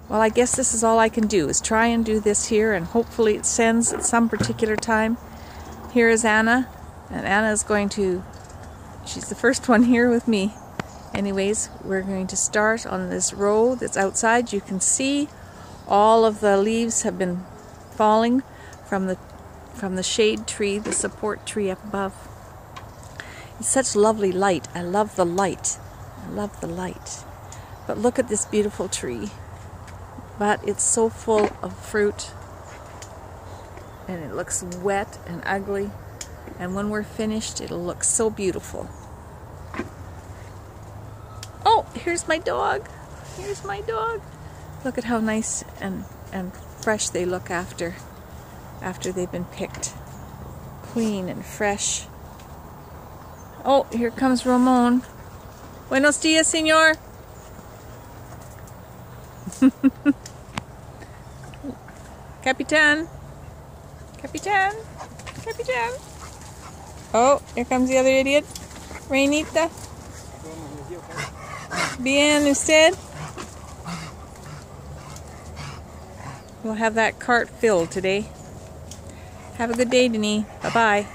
Well, I guess this is all I can do, is try and do this here, and hopefully it sends at some particular time. Here is Anna, and Anna is going to, she's the first one here with me. Anyways, we're going to start on this row that's outside. You can see all of the leaves have been falling from the shade tree, the support tree up above. It's such lovely light. I love the light. I love the light. But look at this beautiful tree. But it's so full of fruit, and it looks wet and ugly, and when we're finished it'll look so beautiful. Oh, here's my dog. Here's my dog. Look at how nice and fresh they look after they've been picked. Clean and fresh. Oh, here comes Ramon. Buenos dias, señor. Capitan. Capitan. Capitan. Oh, here comes the other idiot. Reinita. Bien, usted? We'll have that cart filled today. Have a good day, Denis. Bye-bye.